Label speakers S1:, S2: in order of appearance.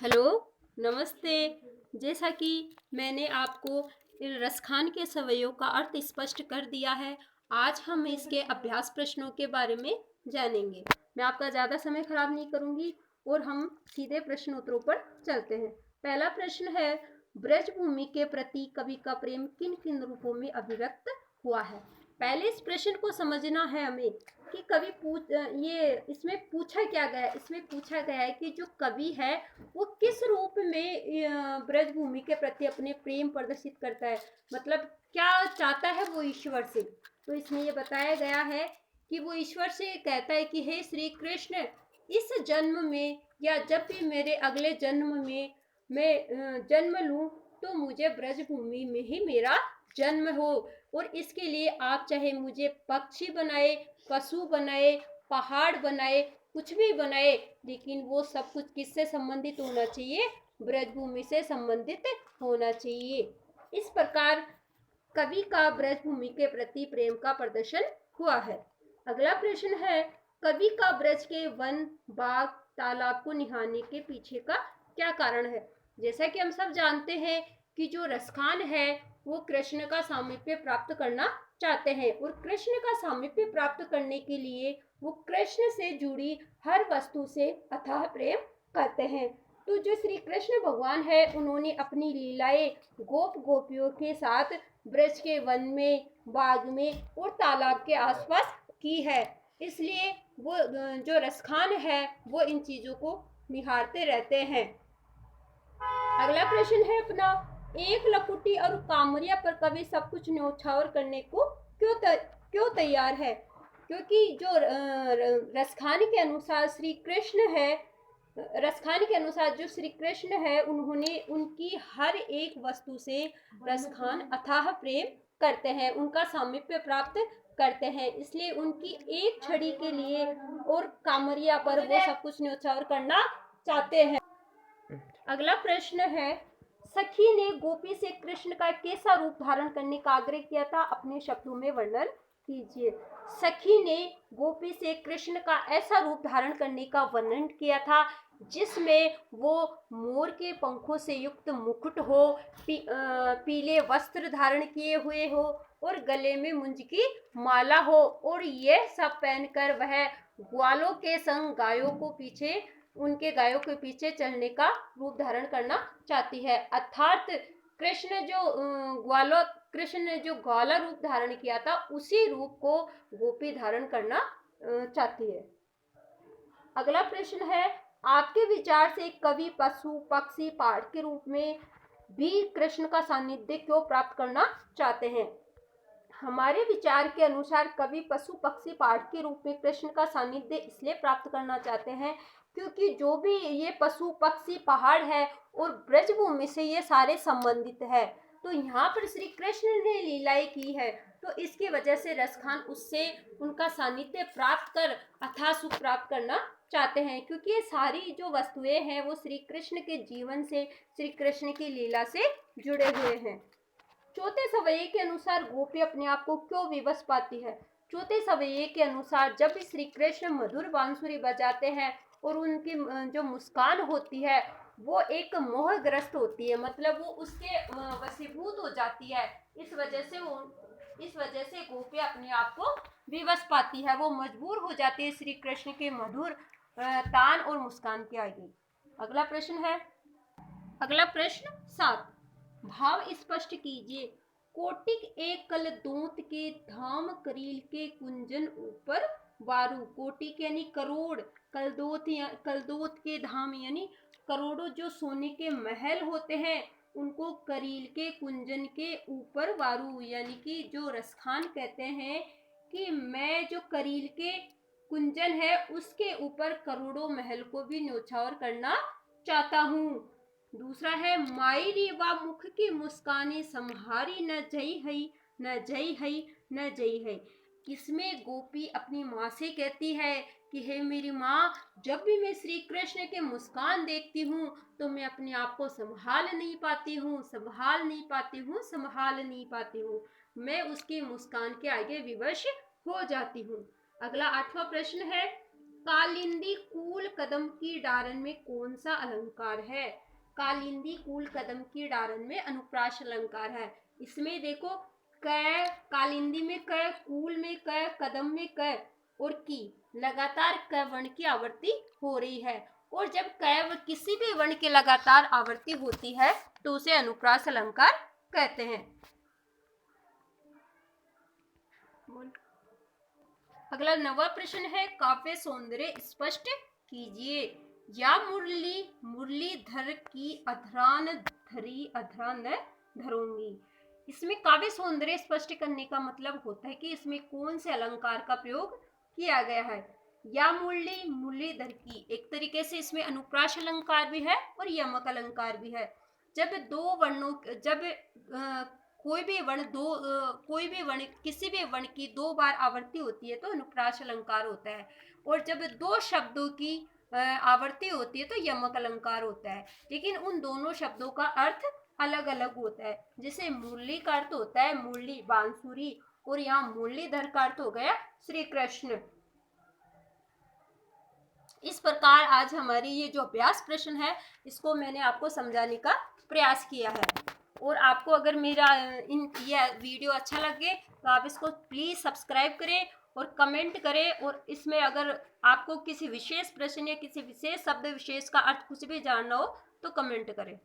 S1: Hello, नमस्ते। जैसा कि मैंने आपको रसखान के सवैयों का अर्थ स्पष्ट कर दिया है, आज हम इसके अभ्यास प्रश्नों के बारे में जानेंगे। मैं आपका ज़्यादा समय खराब नहीं करूंगी और हम सीधे प्रश्न उत्तरों पर चलते हैं। पहला प्रश्न है, ब्रजभूमि के प्रति कवि का प्रेम किन किन रूपों में अभिव्यक्त हुआ है। पहले इस प्रश्न को समझना है हमें कि कवि ये इसमें पूछा क्या गया है। इसमें पूछा गया है कि जो कवि है वो किस रूप में ब्रजभूमि के प्रति अपने प्रेम प्रदर्शित करता है, मतलब क्या चाहता है वो ईश्वर से। तो इसमें ये बताया गया है कि वो ईश्वर से कहता है कि हे श्री कृष्ण, इस जन्म में या जब भी मेरे अगले जन्म में मैं जन्म लूं तो मुझे ब्रजभूमि में ही मेरा जन्म हो, और इसके लिए आप चाहे मुझे पक्षी बनाए, पशु बनाए, पहाड़ बनाए, कुछ भी बनाए, लेकिन वो सब कुछ किससे संबंधित होना चाहिए, ब्रजभूमि से संबंधित होना चाहिए। इस प्रकार कवि का ब्रजभूमि के प्रति प्रेम का प्रदर्शन हुआ है। अगला प्रश्न है, कवि का ब्रज के वन, बाग, तालाब को निहारने के पीछे का क्या कारण है। जैसा कि हम सब जानते हैं कि जो रसखान है वो कृष्ण का सामीप्य प्राप्त करना चाहते हैं, और कृष्ण का सामीप्य प्राप्त करने के लिए वो कृष्ण से जुड़ी हर वस्तु से अथाह प्रेम करते हैं। तो जो श्री कृष्ण भगवान है उन्होंने अपनी लीलाएं गोप गोपियों के साथ ब्रज के वन में, बाग में और तालाब के आसपास की है। इसलिए वो जो रसखान है वो इन चीजों को निहारते रहते हैं। अगला प्रश्न है अपना, एक लकुटी और कामरिया पर कवि सब कुछ न्योछावर करने को क्यों तैयार है। क्योंकि जो रसखानी के अनुसार श्री कृष्ण है, रसखानी के अनुसार जो श्री कृष्ण है उन्होंने उनकी हर एक वस्तु से रसखान अथाह प्रेम करते हैं, उनका सामीप्य प्राप्त करते हैं, इसलिए उनकी एक छड़ी के लिए और कामरिया पर वो सब कुछ न्योछावर करना चाहते हैं। अगला प्रश्न है, सखी ने गोपी से कृष्ण का कैसा रूप धारण करने का आग्रह किया था, अपने शब्दों में वर्णन कीजिए। सखी ने गोपी से कृष्ण का ऐसा रूप धारण करने का वर्णन किया था जिसमें वो मोर के पंखों से युक्त मुकुट हो, पीले वस्त्र धारण किए हुए हो और गले में मुंज की माला हो, और ये सब पहनकर वह ग्वालों के संग गायों को पीछे, उनके गायों के पीछे चलने का रूप धारण करना चाहती है। अर्थात कृष्ण ने जो ग्वाला रूप धारण किया था उसी रूप को गोपी धारण करना चाहती है। अगला प्रश्न है, आपके विचार से कवि पशु, पक्षी, पहाड़ के रूप में भी कृष्ण का सानिध्य क्यों प्राप्त करना चाहते हैं। हमारे विचार के अनुसार कवि पशु, पक्षी, पहाड़ के रूप में कृष्ण का सानिध्य इसलिए प्राप्त करना चाहते हैं क्योंकि जो भी ये पशु, पक्षी, पहाड़ है और ब्रजभूमि से ये सारे संबंधित है। तो यहाँ पर श्री कृष्ण ने लीलाएं की है, तो इसकी वजह से रसखान उससे उनका सानिध्य प्राप्त कर अथाह सुख प्राप्त करना चाहते हैं, क्योंकि ये सारी जो वस्तुएं हैं वो श्री कृष्ण के जीवन से, श्री कृष्ण की लीला से जुड़े हुए हैं। चौथे सवैये के अनुसार गोपी अपने आप को क्यों विवश पाती है। चौथे सवैये के अनुसार जब भी श्री कृष्ण मधुर बांसुरी बजाते हैं और उनकी जो मुस्कान होती है वो एक मोहग्रस्त होती है, मतलब वो उसके वशीभूत हो जाती है। इस वजह से गोपी अपने आप को विवश पाती है, वो मजबूर हो जाती है श्री कृष्ण के मधुर तान और मुस्कान के आगे। अगला प्रश्न 7, भाव स्पष्ट कीजिए। कोटिक एक कल दोत के धाम करील के कुंजन ऊपर वारु। कोटिक यानी करोड़, कलदोत के धाम यानी करोड़ों जो सोने के महल होते हैं उनको करील के कुंजन के ऊपर वारु, यानी कि जो रसखान कहते हैं कि मैं जो करील के कुंजन है उसके ऊपर करोड़ों महल को भी न्योछावर करना चाहता हूँ। दूसरा है, माई रीवा मुख की मुस्कानी संहारी न जई हई, न जई हई, न जई है। इसमें गोपी अपनी माँ से कहती है कि हे मेरी माँ, जब भी मैं श्री कृष्ण के मुस्कान देखती हूँ तो मैं अपने आप को संभाल नहीं पाती हूँ, संभाल नहीं पाती हूँ, संभाल नहीं पाती हूँ, मैं उसकी मुस्कान के आगे विवश हो जाती हूँ। अगला 8वां प्रश्न है, कालिंदी कूल कदम की डारन में कौन सा अलंकार है? कालिंदी कूल कदम की डारन में अनुप्रास अलंकार है। इसमें देखो क, कालिंदी में क, कूल में क, कदम में क और की लगातार क वर्ण की आवृत्ति हो रही है। और जब क किसी भी वर्ण की लगातार आवृत्ति होती है तो उसे अनुप्रास अलंकार कहते हैं। अगला 9वां प्रश्न है, काव्य सौंदर्य स्पष्ट कीजिए। या मुरली मुरलीधर की अधरान धरी अधरान धरूंगी। इसमें काव्य सौंदर्य स्पष्ट करने का मतलब होता है कि इसमें कौन से अलंकार का प्रयोग किया गया है। या मुरली मुरलीधर की, एक तरीके से इसमें अनुप्रास अलंकार भी है और यमक अलंकार भी है। जब दो वर्णों जब कोई भी वर्ण किसी भी वर्ण की दो बार आवृत्ति होती है तो अनुप्रास अलंकार होता है। और जब दो शब्दों की आवृत्ति होती है तो यमक अलंकार होता है। लेकिन उन दोनों शब्दों का अर्थ अलग अलग होता है। जैसे मुरली का अर्थ होता है मुरली बांसुरी और यहाँ मुरलीधर का अर्थ हो गया श्री कृष्ण। इस प्रकार आज हमारी ये जो अभ्यास प्रश्न है इसको मैंने आपको समझाने का प्रयास किया है। और आपको अगर मेरा ये वीडियो अच्छा लगे तो आप इसको प्लीज़ सब्सक्राइब करें और कमेंट करें। और इसमें अगर आपको किसी विशेष प्रश्न या किसी विशेष शब्द विशेष का अर्थ कुछ भी जानना हो तो कमेंट करें।